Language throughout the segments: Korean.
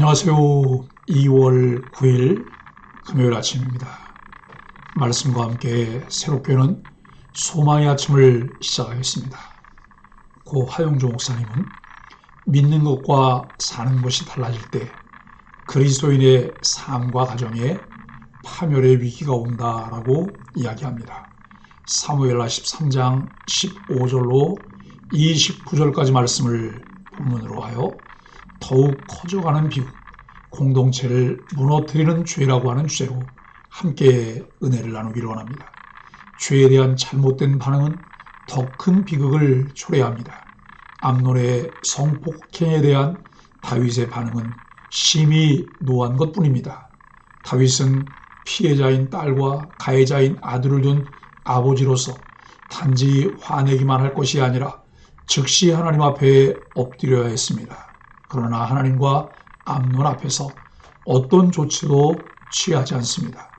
안녕하세요. 2월 9일 금요일 아침입니다. 말씀과 함께 새롭게 오는 소망의 아침을 시작하겠습니다. 고 하용조 목사님은 믿는 것과 사는 것이 달라질 때 그리스도인의 삶과 가정에 파멸의 위기가 온다라고 이야기합니다. 사무엘하 13장 15절로 29절까지 말씀을 본문으로 하여 더욱 커져가는 비극, 공동체를 무너뜨리는 죄라고 하는 주제로 함께 은혜를 나누기를 원합니다. 죄에 대한 잘못된 반응은 더 큰 비극을 초래합니다. 암논의 성폭행에 대한 다윗의 반응은 심히 노한 것뿐입니다. 다윗은 피해자인 딸과 가해자인 아들을 둔 아버지로서 단지 화내기만 할 것이 아니라 즉시 하나님 앞에 엎드려야 했습니다. 그러나 하나님과 암논 앞에서 어떤 조치도 취하지 않습니다.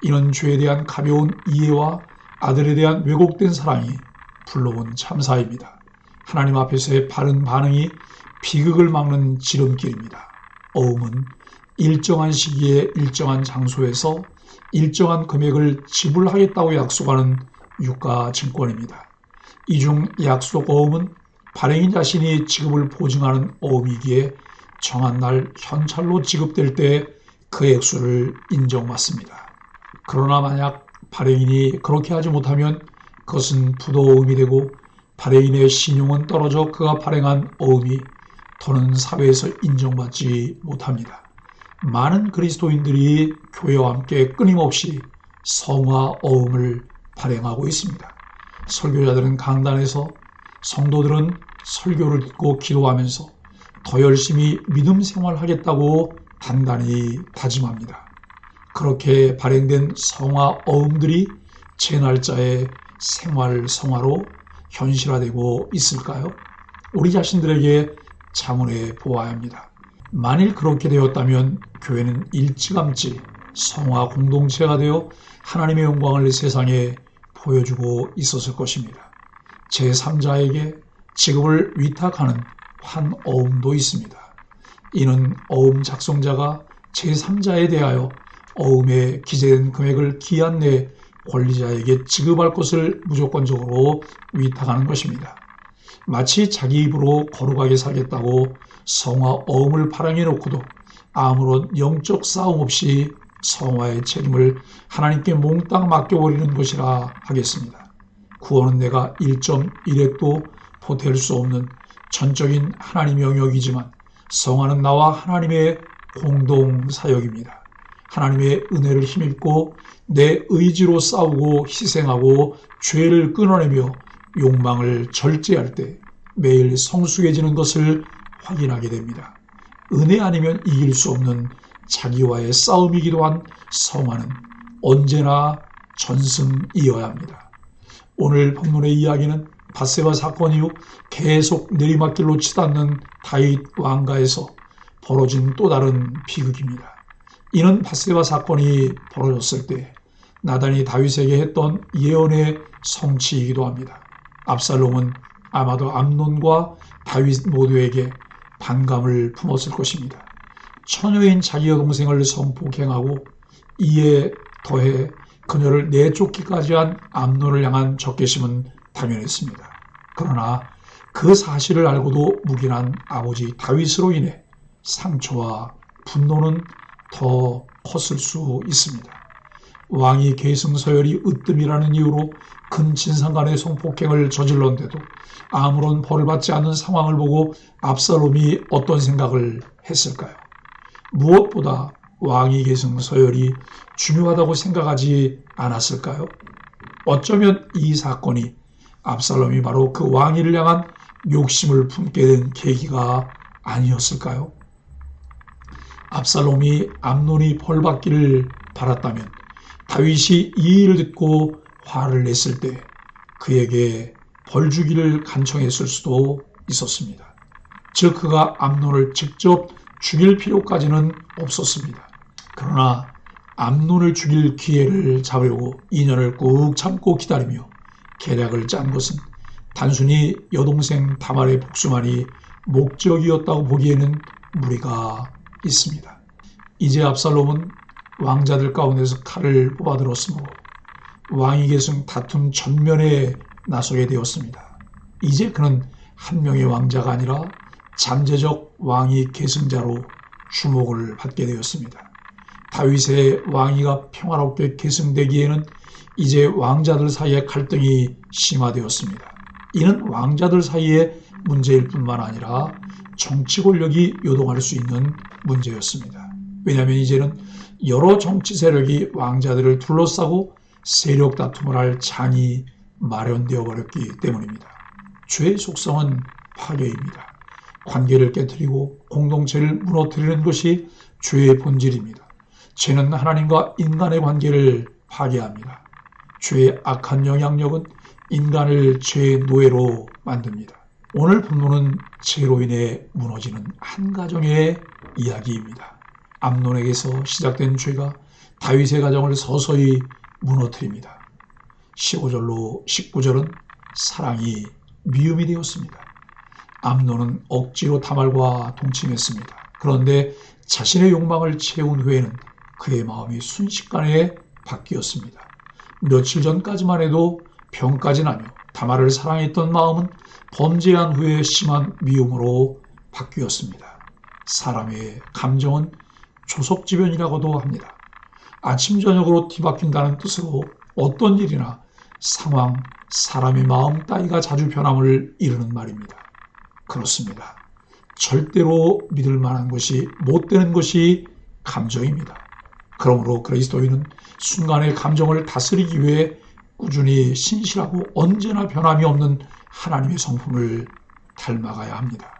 이는 죄에 대한 가벼운 이해와 아들에 대한 왜곡된 사랑이 불러온 참사입니다. 하나님 앞에서의 바른 반응이 비극을 막는 지름길입니다. 어음은 일정한 시기에 일정한 장소에서 일정한 금액을 지불하겠다고 약속하는 유가증권입니다. 이 중 약속 어음은 발행인 자신이 지급을 보증하는 어음이기에 정한 날 현찰로 지급될 때 그 액수를 인정받습니다. 그러나 만약 발행인이 그렇게 하지 못하면 그것은 부도어음이 되고 발행인의 신용은 떨어져 그가 발행한 어음이 더는 사회에서 인정받지 못합니다. 많은 그리스도인들이 교회와 함께 끊임없이 성화 어음을 발행하고 있습니다. 설교자들은 강단에서, 성도들은 설교를 듣고 기도하면서 더 열심히 믿음 생활하겠다고 단단히 다짐합니다. 그렇게 발행된 성화 어음들이 제 날짜의 생활 성화로 현실화되고 있을까요? 우리 자신들에게 자문해 보아야 합니다. 만일 그렇게 되었다면 교회는 일찌감치 성화 공동체가 되어 하나님의 영광을 세상에 보여주고 있었을 것입니다. 제3자에게 지급을 위탁하는 환어음도 있습니다. 이는 어음 작성자가 제3자에 대하여 어음에 기재된 금액을 기한 내에 권리자에게 지급할 것을 무조건적으로 위탁하는 것입니다. 마치 자기 입으로 거룩하게 살겠다고 성화 어음을 발행해 놓고도 아무런 영적 싸움 없이 성화의 책임을 하나님께 몽땅 맡겨버리는 것이라 하겠습니다. 구원은 내가 1.1핵도 보탤 수 없는 전적인 하나님의 영역이지만 성화는 나와 하나님의 공동 사역입니다. 하나님의 은혜를 힘입고 내 의지로 싸우고 희생하고 죄를 끊어내며 욕망을 절제할 때 매일 성숙해지는 것을 확인하게 됩니다. 은혜 아니면 이길 수 없는 자기와의 싸움이기도 한 성화는 언제나 전승이어야 합니다. 오늘 본문의 이야기는 밧세바 사건 이후 계속 내리막길로 치닫는 다윗 왕가에서 벌어진 또 다른 비극입니다. 이는 밧세바 사건이 벌어졌을 때 나단이 다윗에게 했던 예언의 성취이기도 합니다. 압살롬은 아마도 암논과 다윗 모두에게 반감을 품었을 것입니다. 처녀인 자기 여동생을 성폭행하고 이에 더해 그녀를 내쫓기까지 한 암논을 향한 적개심은 당연했습니다. 그러나 그 사실을 알고도 묵인한 아버지 다윗으로 인해 상처와 분노는 더 컸을 수 있습니다. 왕이 계승서열이 으뜸이라는 이유로 근친상간의 성폭행을 저질렀는데도 아무런 벌을 받지 않는 상황을 보고 압살롬이 어떤 생각을 했을까요? 무엇보다 왕위 계승 서열이 중요하다고 생각하지 않았을까요? 어쩌면 이 사건이 압살롬이 바로 그 왕위를 향한 욕심을 품게 된 계기가 아니었을까요? 압살롬이 암논이 벌받기를 바랐다면 다윗이 이 일을 듣고 화를 냈을 때 그에게 벌 주기를 간청했을 수도 있었습니다. 즉 그가 암논을 직접 죽일 필요까지는 없었습니다. 그러나 암논을 죽일 기회를 잡으려고 2년을 꾹 참고 기다리며 계략을 짠 것은 단순히 여동생 다말의 복수만이 목적이었다고 보기에는 무리가 있습니다. 이제 압살롬은 왕자들 가운데서 칼을 뽑아들었으므로 왕위 계승 다툼 전면에 나서게 되었습니다. 이제 그는 한 명의 왕자가 아니라 잠재적 왕위 계승자로 주목을 받게 되었습니다. 다윗의 왕위가 평화롭게 계승되기에는 이제 왕자들 사이의 갈등이 심화되었습니다. 이는 왕자들 사이의 문제일 뿐만 아니라 정치 권력이 요동할 수 있는 문제였습니다. 왜냐하면 이제는 여러 정치 세력이 왕자들을 둘러싸고 세력 다툼을 할 장이 마련되어 버렸기 때문입니다. 죄의 속성은 파괴입니다. 관계를 깨뜨리고 공동체를 무너뜨리는 것이 죄의 본질입니다. 죄는 하나님과 인간의 관계를 파괴합니다. 죄의 악한 영향력은 인간을 죄의 노예로 만듭니다. 오늘 본문은 죄로 인해 무너지는 한 가정의 이야기입니다. 암논에게서 시작된 죄가 다윗의 가정을 서서히 무너뜨립니다. 15절로 19절은 사랑이 미움이 되었습니다. 암논은 억지로 다말과 동침했습니다. 그런데 자신의 욕망을 채운 후에는 그의 마음이 순식간에 바뀌었습니다. 며칠 전까지만 해도 병까지 나며 다말을 사랑했던 마음은 범죄한 후에 심한 미움으로 바뀌었습니다. 사람의 감정은 조석지변이라고도 합니다. 아침 저녁으로 뒤바뀐다는 뜻으로 어떤 일이나 상황, 사람의 마음 따위가 자주 변함을 이루는 말입니다. 그렇습니다. 절대로 믿을 만한 것이 못 되는 것이 감정입니다. 그러므로 그리스도인은 순간의 감정을 다스리기 위해 꾸준히 신실하고 언제나 변함이 없는 하나님의 성품을 닮아가야 합니다.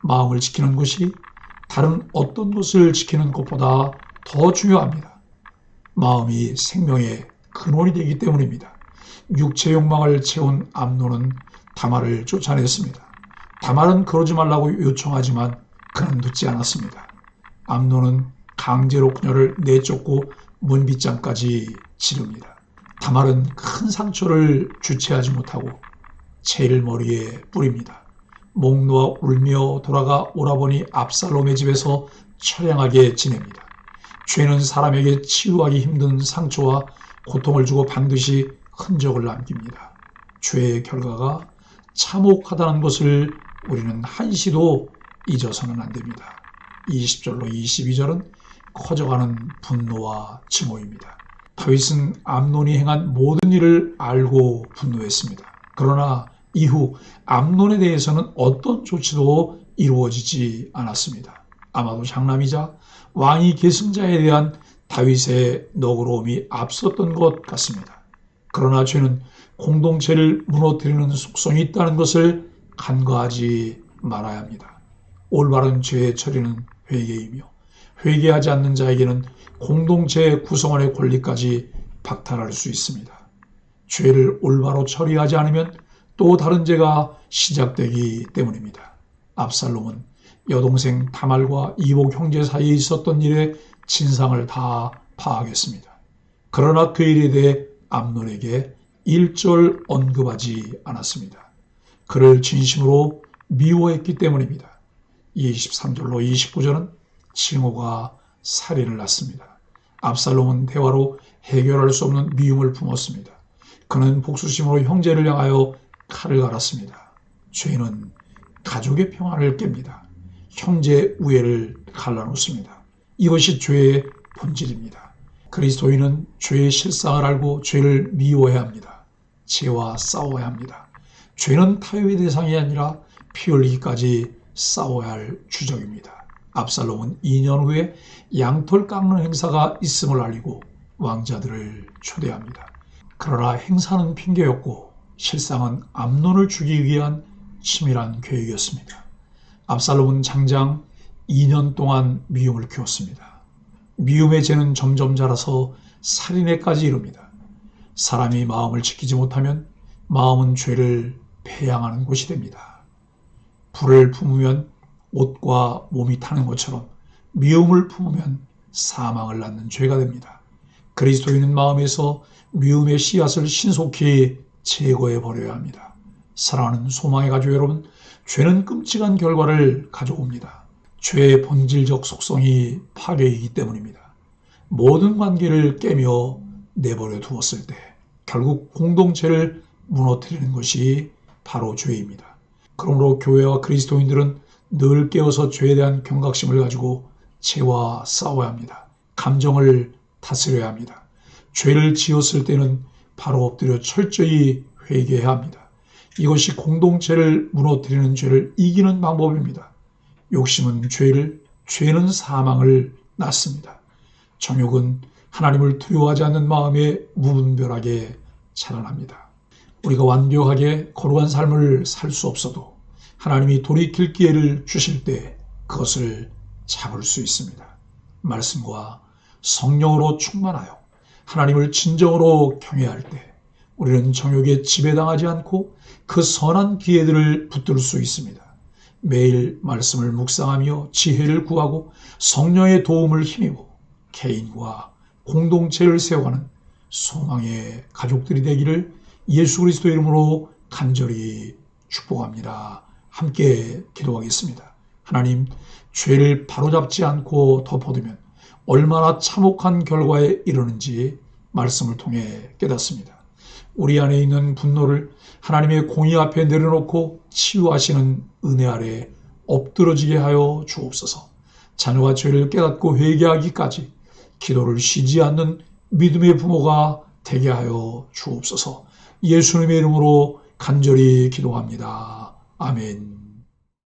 마음을 지키는 것이 다른 어떤 것을 지키는 것보다 더 중요합니다. 마음이 생명의 근원이 되기 때문입니다. 육체 욕망을 채운 암논은 다말을 쫓아냈습니다. 다말은 그러지 말라고 요청하지만 그는 듣지 않았습니다. 암논은 강제로 그녀를 내쫓고 문빗장까지 지릅니다. 다말은 큰 상처를 주체하지 못하고 채를 머리에 뿌립니다. 목 놓아 울며 돌아가 오라버니 압살롬의 집에서 처량하게 지냅니다. 죄는 사람에게 치유하기 힘든 상처와 고통을 주고 반드시 흔적을 남깁니다. 죄의 결과가 참혹하다는 것을 우리는 한시도 잊어서는 안 됩니다. 20절로 22절은 커져가는 분노와 증오입니다. 다윗은 암논이 행한 모든 일을 알고 분노했습니다. 그러나 이후 암논에 대해서는 어떤 조치도 이루어지지 않았습니다. 아마도 장남이자 왕위 계승자에 대한 다윗의 너그러움이 앞섰던 것 같습니다. 그러나 죄는 공동체를 무너뜨리는 속성이 있다는 것을 간과하지 말아야 합니다. 올바른 죄의 처리는 회개이며 회개하지 않는 자에게는 공동체 구성원의 권리까지 박탈할 수 있습니다. 죄를 올바로 처리하지 않으면 또 다른 죄가 시작되기 때문입니다. 압살롬은 여동생 다말과 이복 형제 사이에 있었던 일의 진상을 다 파악했습니다. 그러나 그 일에 대해 암논에게 일절 언급하지 않았습니다. 그를 진심으로 미워했기 때문입니다. 23절로 29절은 칭호가 살인을 낳습니다. 압살롬은 대화로 해결할 수 없는 미움을 품었습니다. 그는 복수심으로 형제를 향하여 칼을 갈았습니다. 죄는 가족의 평안을 깹니다. 형제 우애를 갈라놓습니다. 이것이 죄의 본질입니다. 그리스도인은 죄의 실상을 알고 죄를 미워해야 합니다. 죄와 싸워야 합니다. 죄는 타협의 대상이 아니라 피 흘리기까지 싸워야 할 주적입니다. 압살롬은 2년 후에 양털 깎는 행사가 있음을 알리고 왕자들을 초대합니다. 그러나 행사는 핑계였고 실상은 암논을 죽이기 위한 치밀한 계획이었습니다. 압살롬은 장장 2년 동안 미움을 키웠습니다. 미움의 죄는 점점 자라서 살인에까지 이릅니다. 사람이 마음을 지키지 못하면 마음은 죄를 배양하는 곳이 됩니다. 불을 품으면 옷과 몸이 타는 것처럼 미움을 품으면 사망을 낳는 죄가 됩니다. 그리스도인은 마음에서 미움의 씨앗을 신속히 제거해 버려야 합니다. 사랑하는 소망의 가족 여러분, 죄는 끔찍한 결과를 가져옵니다. 죄의 본질적 속성이 파괴이기 때문입니다. 모든 관계를 깨며 내버려 두었을 때 결국 공동체를 무너뜨리는 것이 바로 죄입니다. 그러므로 교회와 그리스도인들은 늘 깨어서 죄에 대한 경각심을 가지고 죄와 싸워야 합니다. 감정을 다스려야 합니다. 죄를 지었을 때는 바로 엎드려 철저히 회개해야 합니다. 이것이 공동체를 무너뜨리는 죄를 이기는 방법입니다. 욕심은 죄는 사망을 낳습니다. 정욕은 하나님을 두려워하지 않는 마음에 무분별하게 자라납니다. 우리가 완벽하게 거룩한 삶을 살 수 없어도 하나님이 돌이킬 기회를 주실 때 그것을 잡을 수 있습니다. 말씀과 성령으로 충만하여 하나님을 진정으로 경외할 때 우리는 정욕에 지배당하지 않고 그 선한 기회들을 붙들 수 있습니다. 매일 말씀을 묵상하며 지혜를 구하고 성령의 도움을 힘입어 개인과 공동체를 세워가는 소망의 가족들이 되기를 예수 그리스도 이름으로 간절히 축복합니다. 함께 기도하겠습니다. 하나님, 죄를 바로잡지 않고 덮어두면 얼마나 참혹한 결과에 이르는지 말씀을 통해 깨닫습니다. 우리 안에 있는 분노를 하나님의 공의 앞에 내려놓고 치유하시는 은혜 아래 엎드러지게 하여 주옵소서. 자녀가 죄를 깨닫고 회개하기까지 기도를 쉬지 않는 믿음의 부모가 되게 하여 주옵소서. 예수님의 이름으로 간절히 기도합니다. 아멘.